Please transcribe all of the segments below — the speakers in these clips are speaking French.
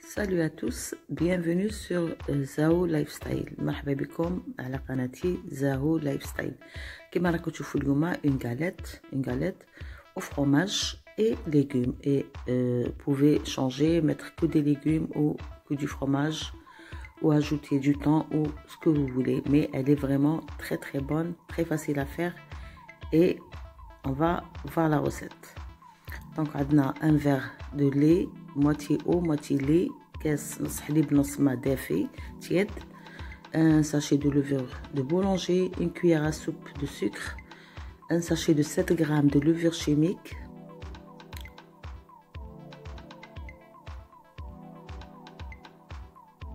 Salut à tous, bienvenue sur Zao Lifestyle. مرحبا بكم على قناتي Zao Lifestyle. كما راكم تشوفوا اليوم une galette au fromage et légumes. Et pouvez changer, mettre que des légumes ou que du fromage ou ajouter du thon ou ce que vous voulez. Mais elle est vraiment très bonne, très facile à faire. Et on va voir la recette. Donc on a un verre de lait, moitié eau, moitié lait, كاس نص حليب نص ما دافي tiède, un sachet de levure de boulanger, une cuillère à soupe de sucre, un sachet de 7 g de levure chimique,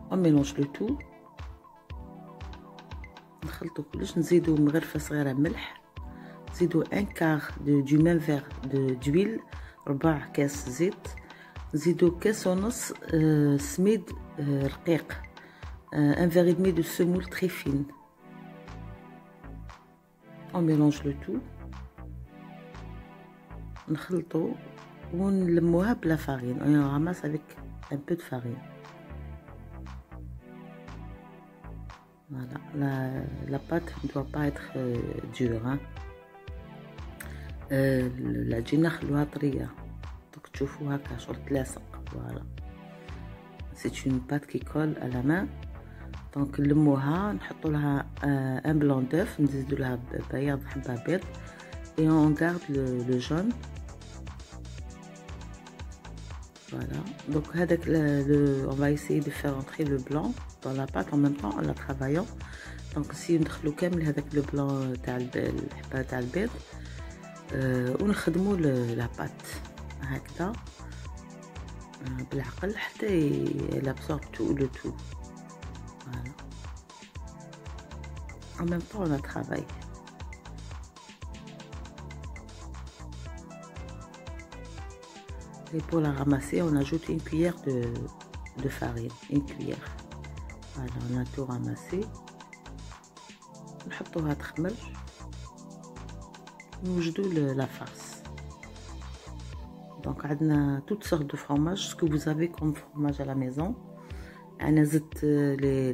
on mélange le tout, نخلطو كلش، نزيدو مغرفة صغيرة ملح، نزيدو un quart du même verre d'huile، 4 كاس زيت، نزيدو كاس ونص سميد رقيق، un verre et demi de semoule très fine. On mélange le tout، نخلطو ونلموها بلا farine. On ramasse avec un peu de farine. Voilà, la pâte ne doit pas être dure, hein. العجينة نخلوها طرية، تشوفوا هكا شغل تلاصق. Voilà, c'est une pâte qui colle à la main. دونك نلموها، نحطوا لها un blanc d'œuf، نزيدوا لها بياض حبة بيض et on garde le jaune. Voilà, donc on va essayer de faire entrer le blanc dans la pâte en même temps en la travaillant. Donc si ندخلو كامل هذاك le blanc تاع الحبة تاع البيض ونخدموا la pâte هكذا بالعقل حتى elle absorbe tout le tout. Voilà, en même temps on la travaille. Et pour la ramasser, on ajoute une cuillère de farine, une cuillère. Voilà, on a tout ramassé. نحطوها تخمر، نوجدوا la farce. Donc عندنا toutes sortes de fromages, ce que vous avez comme fromage à la maison. أنا زدت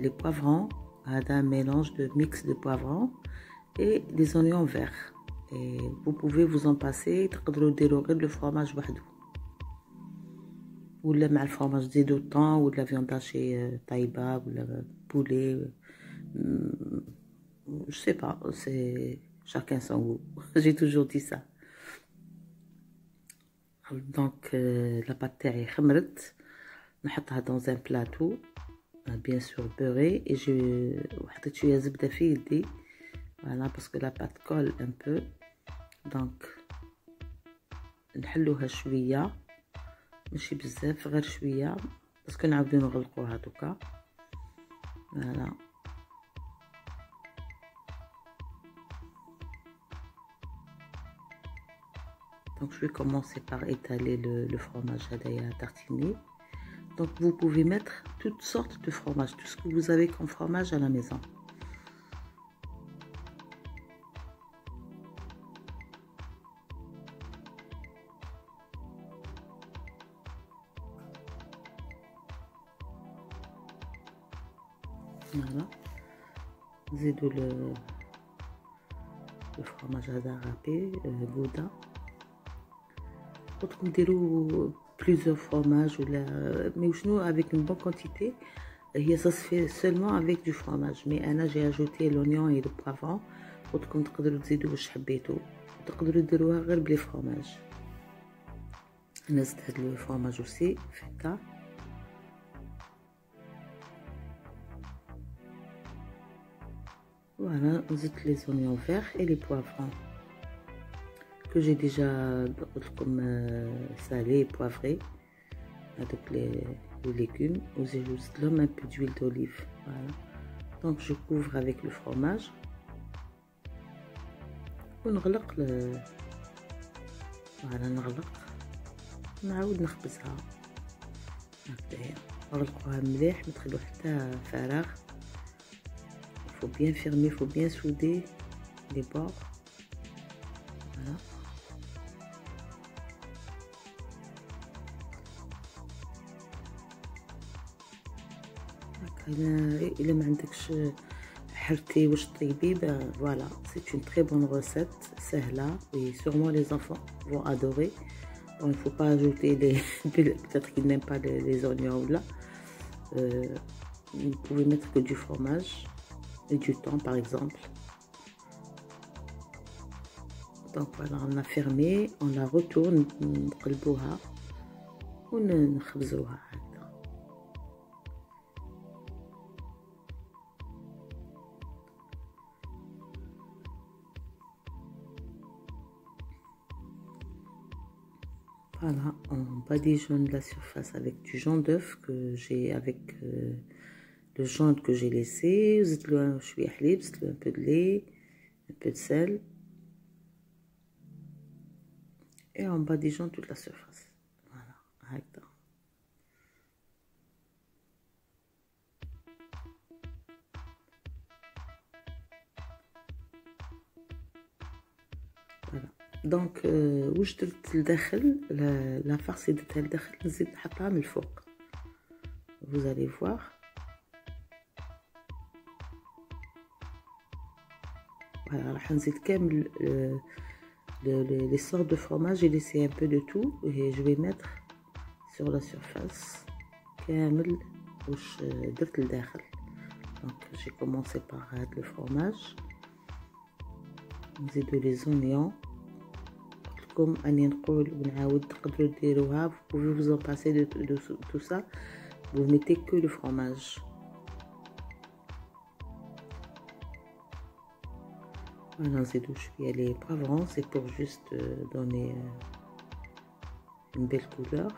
les poivrons، هذا un mélange de mix de poivrons et des oignons verts. Et vous pouvez vous en passer، تقدروا ديروا غير le fromage وحده، ولا مع الفرماج تزيدوا طون ولا viande hachée طايبه ولا poulet. Je sais pas, c'est chacun son goût. J'ai toujours dit ça. Donc la pâte تاعي خمرت، نحطها dans un plateau bien sûr beurré et وحطيت شويه زبده في يدي. Voilà, parce que la pâte colle un peu. Donc نحلوها شويه، ماشي بزاف، غير شويه باسكو نعاودو نغلقوها دوكا. Voilà. Donc je vais commencer par étaler le fromage هدايا tartiner. Donc vous pouvez mettre toutes sortes de fromages, tout ce que vous avez comme fromage à la maison. Voilà, نزيدو le fromage هذا râpé gouda. Vous ديروا plusieurs fromages ولا mais شنو avec une bonne quantité. هي ça se fait seulement avec du fromage, mais انا j'ai ajouté l'oignon et le poivron. وتكم تقدروا تزيدوا واش حبيتوا، تقدروا ديروها غير بلي فروماج. انا زدت هاد لو فروماج aussi فكا. Voilà, زدت les oignons verts et les poivrons que j'ai déjà comme salé et poivré avec les légumes. J'ai juste l'homme un peu d'huile d'olive. Voilà, donc je couvre avec le fromage ونغلق voilà نغلق، نعاود نخبزها هكذايا. نغلقوها مليح، ما تخلو حتى فراغ. Il faut bien fermer, il faut bien souder les bords. Voilà. إلا ما عندكش حرتي واش طيبي voilà c'est une très bonne recette سهلة et sûrement les enfants vont adorer. Bon, il faut pas ajouter les peut-être qu'ils n'aiment pas les oignons là. Vous pouvez mettre que du fromage et du thon par exemple. Donc voilà, on a fermé, on la retourne نقلبوها ونخبزوها هكذا. Voilà, on badigeonne la surface avec du jaune d'œuf que j'ai avec le jaune que j'ai laissé. زدت له شويه حليب, زدت له un peu de lait, un peu de sel. Et on badigeonne toute la surface. Voilà, هكذا. Voilà. Donc واش درت لداخل لا فارسي درتها لداخل, نزيد نحطها من الفوق. Vous allez voir. Voilà, راح نزيد كامل les sortes de fromage. J'ai laissé un peu de tout et je vais mettre sur la surface كامل واش درت لداخل. Donc j'ai commencé par le fromage. نزيدو les oignons. قلتلكم اني نقول ونعاود تقدروا ديروها. Vous pouvez vous en passer de tout ça. Vous mettez que le fromage. Voilà, نزيدو شويه les poivrons, c'est pour juste donner une belle couleur.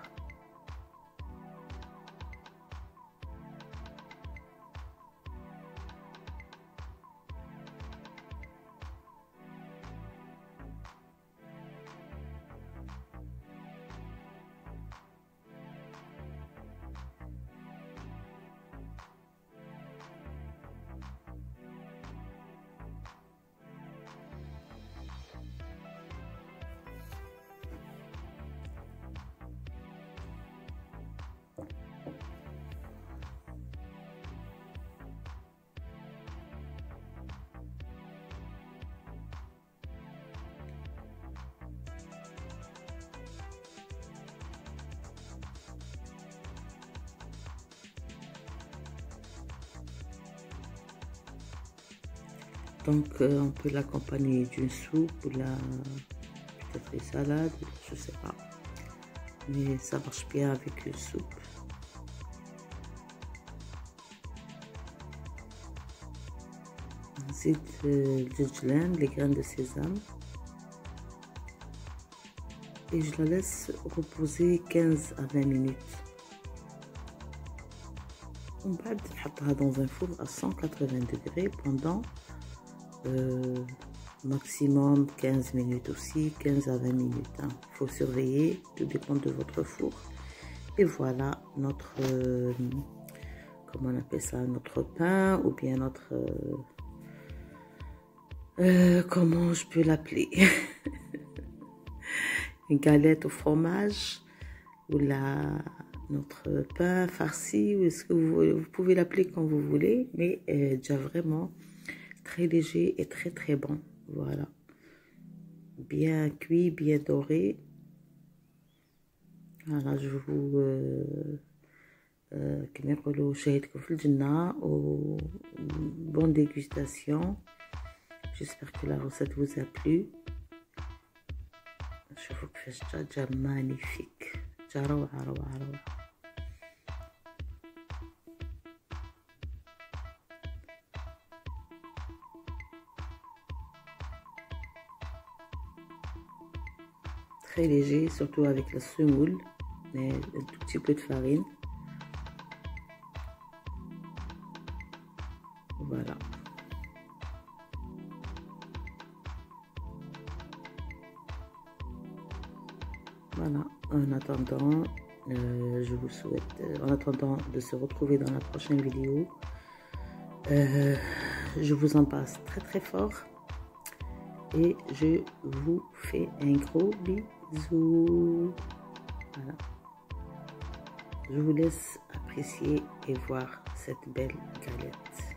Donc on peut l'accompagner d'une soupe ou peut-être des salades, je sais pas. Mais ça marche bien avec une soupe. Ensuite les graines de sésame. Et je la laisse reposer 15 à 20 minutes. On va mettre dans un four à 180 degrés pendant maximum 15 minutes aussi, 15 à 20 minutes. Hein. Il faut surveiller, tout dépend de votre four. Et voilà notre, comment on appelle ça, notre pain ou bien notre, comment je peux l'appeler, une galette au fromage ou notre pain farci, ou est-ce que vous pouvez l'appeler comme vous voulez, mais déjà vraiment très léger et très très bon. Voilà, bien cuit, bien doré. Voilà, je vous كما يقولوا شاهدكم في الجنة و bonne dégustation. J'espère que la recette vous a plu. شوفوا كيفاش جا magnifique, جا روعة روعة روعة. Très léger, surtout avec la semoule, mais un tout petit peu de farine. Voilà. Voilà, en attendant, je vous souhaite, en attendant de se retrouver dans la prochaine vidéo, je vous embrasse très très fort et je vous fais un gros bisou. Voilà. Je vous laisse apprécier et voir cette belle galette.